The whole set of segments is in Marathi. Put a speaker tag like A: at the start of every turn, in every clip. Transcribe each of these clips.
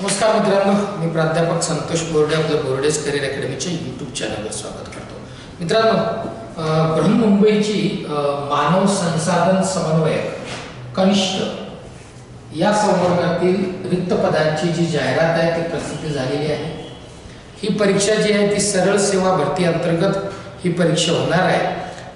A: नमस्कार मित्रांनो, मी प्राध्यापक संतोष बोर्डे आपल्या बोर्डेज करिअर अकॅडमीच्या यूट्यूब चॅनलवर स्वागत करतो. मित्रांनो, बृहन्मुंबईची मानव संसाधन समन्वयक कनिष्ठ या संवर्गातील रिक्त पदांची जी जाहिरात आहे ती प्रसिद्ध झालेली आहे. ही परीक्षा जी आहे ती सरळ सेवा भरती अंतर्गत ही परीक्षा होणार आहे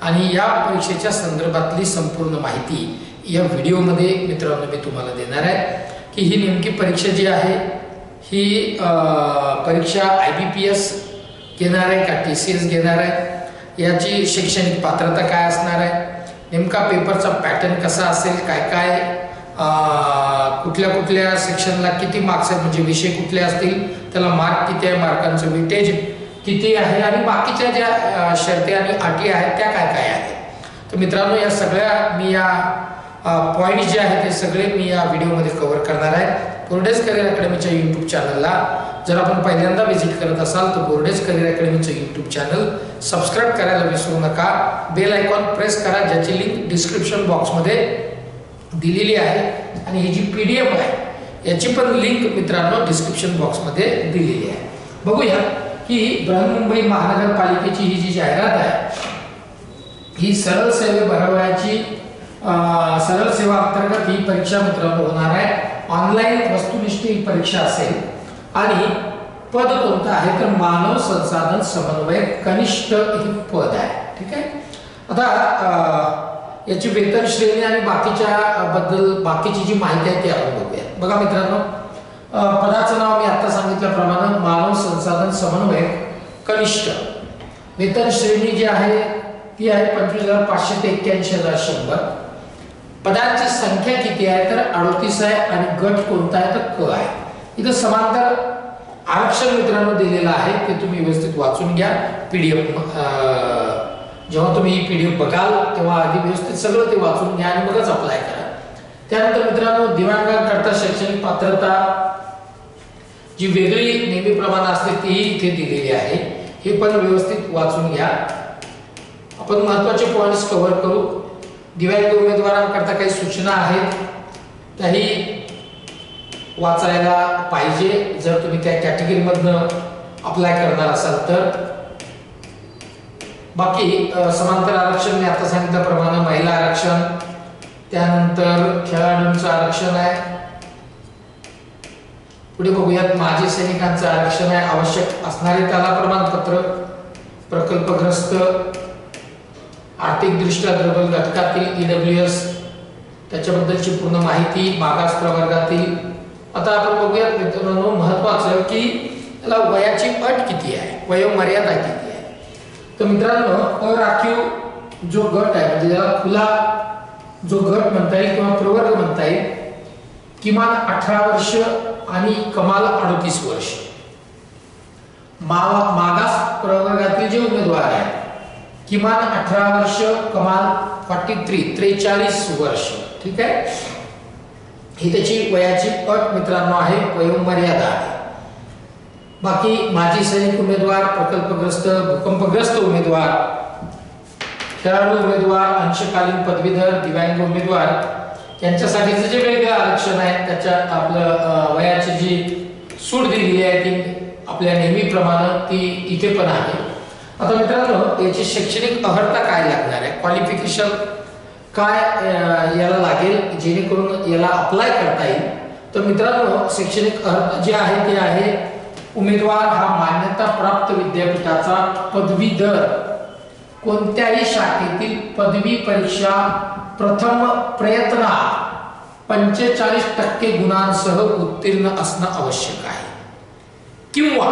A: आणि या परीक्षेच्या संदर्भातली संपूर्ण माहिती या व्हिडिओमध्ये मित्रांनो मी तुम्हाला देणार आहे की ही नेमकी परीक्षा जी आहे ही परीक्षा IBPS घेणार आहे का TCS घेणार आहे, याची शैक्षणिक पात्रता काय असणार आहे, नेमका पेपरचा पॅटर्न कसा असेल, काय काय कुठल्या कुठल्या सेक्शनला किती मार्क्स आहेत, म्हणजे विषय कुठले असतील, त्याला मार्क किती आहे, मार्कांचं वेटेज किती आहे आणि बाकीच्या ज्या शर्ती आणि अटी आहेत त्या काय काय आहेत. तर मित्रांनो, या सगळ्या मी या पॉइंट्स जे आहेत ते सगळे मी या व्हिडिओमध्ये कव्हर करणार आहे. बोर्डेज करिअर अकॅडमीच्या यूट्यूब चॅनलला जर आपण पहिल्यांदा व्हिजिट करत असाल तर बोर्डेज करिअर अकॅडमीचं यूट्यूब चॅनल सबस्क्राईब करायला विसरू नका. बेल आयकॉन प्रेस करा, ज्याची लिंक डिस्क्रिप्शन बॉक्समध्ये दिलेली आहे आणि ही जी PDF आहे याची पण लिंक मित्रांनो डिस्क्रिप्शन बॉक्समध्ये दिलेली आहे. बघूया की बृहन्मुंबई महानगरपालिकेची ही जी जाहिरात आहे ही सरळ सेवा अंतर्गत ही परीक्षा मित्रांनो होणार आहे. ऑनलाईन वस्तुनिष्ठ ही परीक्षा असेल आणि पद कोणतं आहे तर मानव संसाधन समन्वयक कनिष्ठ हे पद आहे. ठीक आहे. आता याची वेतन श्रेणी आणि बाकीची जी माहिती आहे ती आपण बघूया. बघा मित्रांनो, पदाचं नाव मी आता सांगितल्याप्रमाणे मानव संसाधन समन्वयक कनिष्ठ. वेतन श्रेणी जी आहे ती आहे 25,500 ते 81,100. पदांची संख्या किती आहे तर 38 आहे आणि गट कोणता आहे तर क आहे. इथं समांतर आरक्षण मित्रांनो दिलेलं आहे, ते तुम्ही व्यवस्थित वाचून घ्या. PDF जेव्हा तुम्ही ही PDF बघाल तेव्हा आधी व्यवस्थित सगळं ते वाचून घ्या आणि मगच अप्लाय करा. त्यानंतर मित्रांनो, दिव्यांगांकरता शैक्षणिक पात्रता जी वेगळी नेहमीप्रमाणे असते तीही इथे दिलेली आहे, हे पण व्यवस्थित वाचून घ्या. आपण महत्त्वाचे पॉइंट्स कव्हर करू. दिव्यांग उमेदवारांकरता काही सूचना आहेत त्याही वाचायला पाहिजे जर तुम्ही त्या कॅटेगरीमधनं अप्लाय करणार असाल तर. बाकी समांतर आरक्षण मी आता सांगितल्याप्रमाणे महिला आरक्षण, त्यानंतर खेळाडूंचं आरक्षण आहे. पुढे बघूयात माजी सैनिकांचं आरक्षण आहे. आवश्यक असणारे त्याला प्रमाणपत्र, प्रकल्पग्रस्त, आर्थिकदृष्ट्या दुर्बल घटकातील EWS त्याच्याबद्दलची पूर्ण माहिती, मागास प्रवर्गातील. आता आपण बघूयात मित्रांनो, महत्त्वाचं की त्याला वयाची अट किती आहे, वयोमर्यादा किती आहे. तर मित्रांनो, अराखीव जो गट आहे म्हणजे त्याला खुला जो गट म्हणता येईल किंवा प्रवर्ग म्हणता येईल, किमान 18 वर्ष आणि कमाल 38 वर्ष. मागास प्रवर्गातील जे उमेदवार आहेत किमान 18 वर्ष, कमाल 43 वर्ष. ठीक आहे. ही त्याची वयाची अट मित्रांनो आहे, वयोमर्यादा आहे. बाकी माजी सैनिक उमेदवार, प्रकल्पग्रस्त, भूकंपग्रस्त उमेदवार, खेळाडू उमेदवार, अंशकालीन पदवीधर, दिव्यांग उमेदवार यांच्यासाठीचं जे वेगळं आरक्षण आहे त्याच्यात आपलं वयाची जी सूट दिलेली आहे ती आपल्या नेहमीप्रमाणे ती इथे पण आहे. आता मित्रांनो, याची शैक्षणिक अर्हता काय लागणार आहे, क्वालिफिकेशन काय याला लागेल जेणेकरून याला अप्लाय करता येईल. तर मित्रांनो, शैक्षणिक अर्हता जी आहे ती आहे उमेदवार हा मान्यता प्राप्त विद्यापीठाचा पदवीधर, कोणत्याही शाखेतील पदवी परीक्षा प्रथम प्रयत्नात 45% गुणांसह उत्तीर्ण असणं आवश्यक आहे. किंवा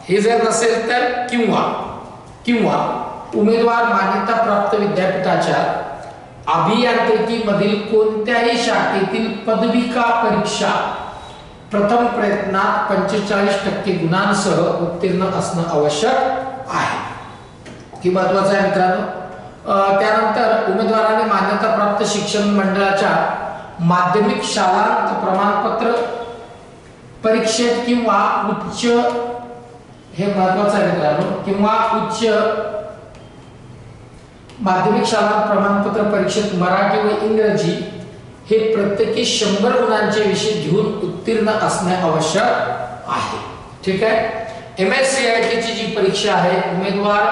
A: हे जर नसेल तर किंवा उमेदवार मान्यता प्राप्त विद्यापीठाच्या अभियांत्रिकी मधील कोणत्याही शाखेतील पदविका परीक्षा प्रथम प्रयत्नात 45% गुणांसह उत्तीर्ण असणं आवश्यक आहे. ही महत्त्वाचं आहे मित्रांनो. त्यानंतर उमेदवारांनी मान्यता प्राप्त शिक्षण मंडळाच्या माध्यमिक शालांत प्रमाणपत्र परीक्षेत किंवा उच्च, हे महत्त्वाचं आहे मित्रांनो, किंवा उच्च माध्यमिक शाळा प्रमाणपत्र परीक्षेत मराठी व इंग्रजी हे प्रत्येकी 100 गुणांचे विषय घेऊन उत्तीर्ण असणे आवश्यक आहे. ठीक आहे. MSCIT ची जी परीक्षा आहे, उमेदवार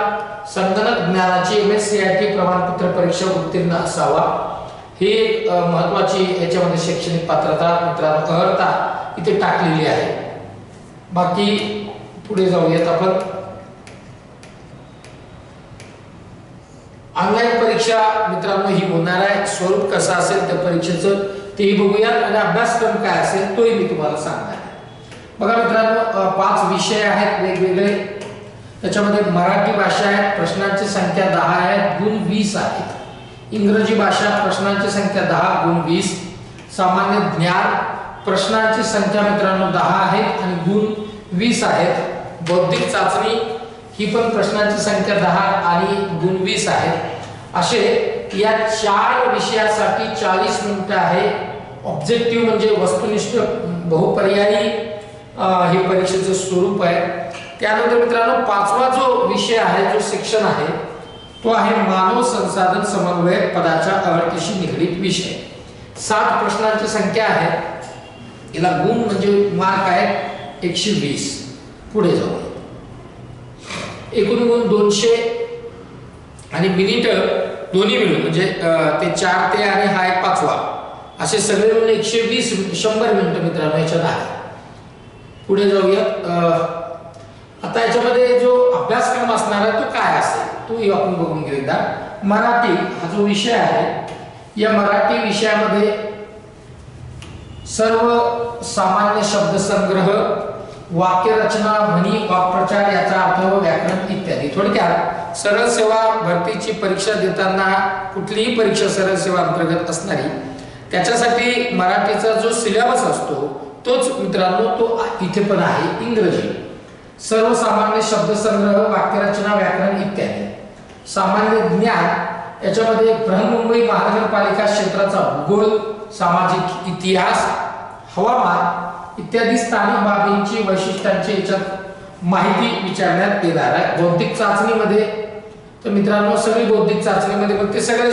A: संगणक ज्ञानाची MSCIT प्रमाणपत्र परीक्षा उत्तीर्ण असावा. ही एक महत्त्वाची याच्यामध्ये शैक्षणिक पात्रता मित्रांनो अर्हता इथे टाकलेली आहे. बाकी पुढे जाऊयात आपण. ऑनलाईन परीक्षा मित्रांनो ही होणार आहे. स्वरूप कसं असेल त्या परीक्षेचं तेही बघूयात आणि अभ्यासक्रम काय असेल तोही मी तुम्हाला सांगणार आहे. बघा मित्रांनो 5 विषय आहेत वेगवेगळे. त्याच्यामध्ये मराठी भाषा आहे, प्रश्नांची संख्या 10 आहे, गुण 20 आहेत. इंग्रजी भाषा प्रश्नांची संख्या 10 गुण 20. सामान्य ज्ञान प्रश्नांची संख्या मित्रांनो 10 आहेत आणि गुण 20 आहेत. बौद्धिक चाचणी ही पण प्रश्नांची संख्या 10 आणि गुण 20 आहेत. असे या 4 विषयासाठी 40 मिनिटं आहे. ऑब्जेक्टिव्ह म्हणजे वस्तुनिष्ठ बहुपर्यायी हे परीक्षेचं स्वरूप आहे. त्यानंतर मित्रांनो 5वा जो विषय आहे, जो सेक्शन आहे, तो आहे मानव संसाधन समन्वयक पदाच्या अर्थाशी निगडित विषय. 7 प्रश्नांची संख्या आहे. याला गुण म्हणजे मार्क आहे 120. पुढे जाऊ. एकूण गुण 200 आणि मिनिट दोन्ही मिळून म्हणजे ते 4 ते आणि हा एक 5वा असे सगळे मिळून 120 100 मिनिटं मित्रांनो याच्यात आहे. पुढे जाऊयात. आता याच्यामध्ये जो अभ्यासक्रम असणार आहे तो काय असेल तो आपण बघून घेऊया. मराठी हा जो विषय आहे, या मराठी विषयामध्ये सर्व सामान्य शब्दसंग्रह, वाक्यरचना, म्हणी, वाक्प्रचार, याचा अर्थ व व्याकरण इत्यादी. थोडक्यात सरळ सेवा भरतीची परीक्षा देताना कुठलीही परीक्षा सरळ सेवा अंतर्गत असणारी त्याच्यासाठी मराठीचा जो सिलेबस असतो तोच मित्रांनो तो इथे पण आहे. इंग्रजी सर्वसामान्य शब्दसंग्रह, वाक्यरचना, व्याकरण इत्यादी. सामान्य ज्ञान याच्यामध्ये बृहन्मुंबई महानगरपालिका क्षेत्राचा भूगोल, सामाजिक इतिहास, हवामान इत्यादी स्थानिक बाबींची वैशिष्ट्यांची याच्यात माहिती विचारण्यात येणार आहे. बौद्धिक चाचणीमध्ये तर मित्रांनो सगळी बौद्धिक चाचणीमध्ये पण ते सगळे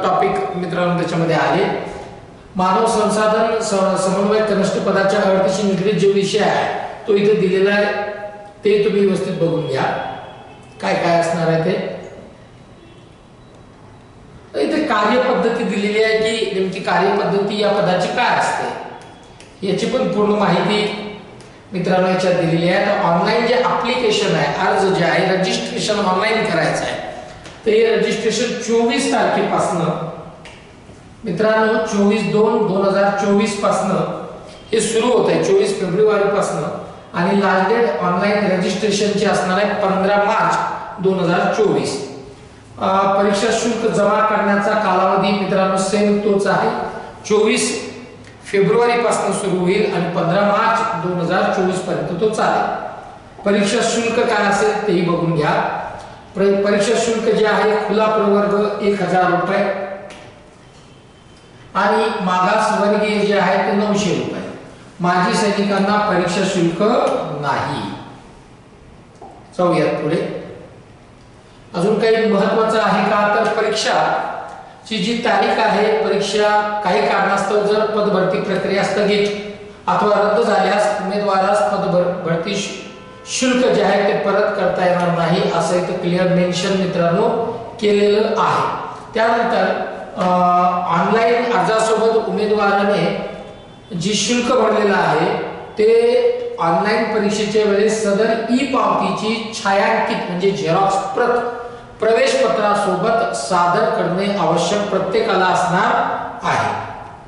A: टॉपिक मित्रांनो त्याच्यामध्ये आले. मानव संसाधन समन्वय कनिष्ठ पदाच्या अर्थाशी निगडित जो विषय आहे तो इथे दिलेला आहे. ते तुम्ही व्यवस्थित बघून घ्या काय काय असणार आहे ते. इथे कार्यपद्धती दिलेली आहे की नेमकी कार्यपद्धती या पदाची काय असते याची पण पूर्ण माहिती मित्रांनो याच्यात दिलेली आहे. तर ऑनलाईन जे ऍप्लिकेशन आहे, अर्ज जे आहे, रजिस्ट्रेशन ऑनलाईन करायचं आहे, तर हे रजिस्ट्रेशन 24 तारखेपासून मित्रांनो 24/2/2024 पासून हे सुरू होत आहे. 24 फेब्रुवारी पासून आणि लास्ट डेट ऑनलाईन रजिस्ट्रेशनची असणार आहे 15 मार्च 2024. परीक्षा शुल्क जमा करण्याचा कालावधी मित्रांनो सेम तोच आहे. 24 फेब्रुवारी पासून सुरू होईल आणि 15 मार्च 2024 पर्यंत तो चालेल. परीक्षा शुल्क काय असेल तेही बघून घ्या. परीक्षा शुल्क जे आहे खुला प्रवर्ग 1000 रुपये आणि मागास वर्गीय जे आहे ते 900 रुपये. माजी सैनिकांना परीक्षा शुल्क नाही. जाऊयात पुढे. अजून काही महत्त्वाचं आहे का तर परीक्षाची जी तारीख आहे, परीक्षा काही कारणास्तव जर पदभरती प्रक्रिया स्थगित अथवा रद्द झाल्यास उमेदवारास पदभरती शुल्क जे आहे ते परत करता येणार नाही असं इथे क्लिअर मेन्शन मित्रांनो केलेलं आहे. त्यानंतर ऑनलाईन अर्जासोबत उमेदवाराने जी शुल्क भरलेलं आहे ते ऑनलाईन परीक्षेच्या वेळेस सदर ई पावतीची छायांकित म्हणजे झेरॉक्स प्रत प्रवेश पत्रासोबत सादर करणे आवश्यक प्रत्येकाला असणार आहे.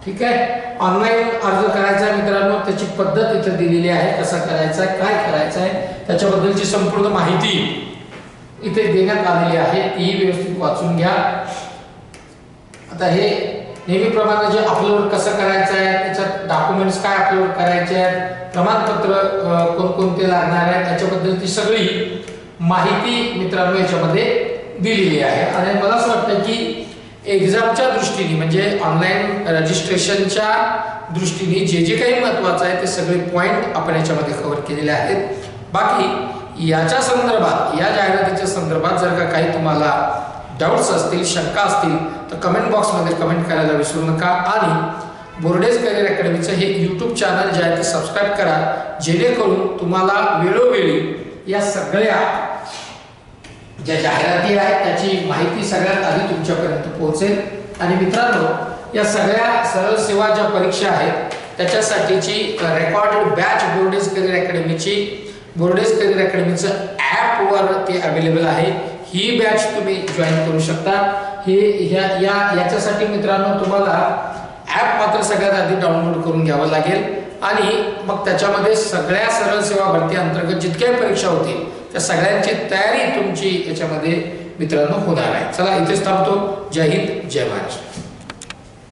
A: ठीक आहे. ऑनलाईन अर्ज करायचा मित्रांनो त्याची पद्धत इथे दिलेली आहे, कसा करायचा आहे, काय करायचं आहे त्याच्याबद्दलची संपूर्ण माहिती इथे देण्यात आलेली आहे. ती व्यवस्थित वाचून घ्या. आता हे नेहमीप्रमाणे जे अपलोड कसं करायचं आहे, त्याच्यात डॉक्युमेंट्स काय अपलोड करायचे आहेत, प्रमाणपत्र कोणकोणते लागणार आहेत त्याच्याबद्दलची सगळी माहिती मित्रांनो याच्यामध्ये दिलेली आहे. आणि मला असं वाटतं की एक्झामच्या दृष्टीने म्हणजे ऑनलाईन रजिस्ट्रेशनच्या दृष्टीने जे जे काही महत्त्वाचं आहे ते सगळे पॉइंट आपण याच्यामध्ये कव्हर केलेले आहेत. बाकी याच्या संदर्भात या जाहिरातीच्या संदर्भात जर का काही तुम्हाला डाऊट्स असतील, शंका असतील तर कमेंट बॉक्समध्ये कमेंट करायला विसरू नका. आणि बोर्डेज करिअर अकॅडमीचं हे यूट्यूब चॅनल जे आहे ते सबस्क्राईब करा, जेणेकरून तुम्हाला वेळोवेळी या सगळ्या ज्या जाहिराती आहेत त्याची माहिती सगळ्यात आधी तुमच्यापर्यंत पोहोचेल। आणि मित्रांनो, या सगळ्या सरळ सेवा ज्या परीक्षा आहेत त्याच्यासाठीची रेकॉर्डेड बॅच बोर्डेज करिअर अकॅडमीचं ॲपवर ते अवेलेबल आहे। ही बॅच तुम्ही जॉईन करू शकता। याच्यासाठी मित्रांनो तुम्हाला ॲप मात्र सगळ्यात आधी डाउनलोड करून घ्यावं लागेल आणि मग त्याच्यामध्ये सगळ्या सरळ सेवा भरती अंतर्गत जितक्या परीक्षा होतील त्या सगळ्यांची तयारी तुमची याच्यामध्ये मित्रांनो होणार आहे। चला इथेच थांबतो। जय हिंद, जय महाराष्ट्र।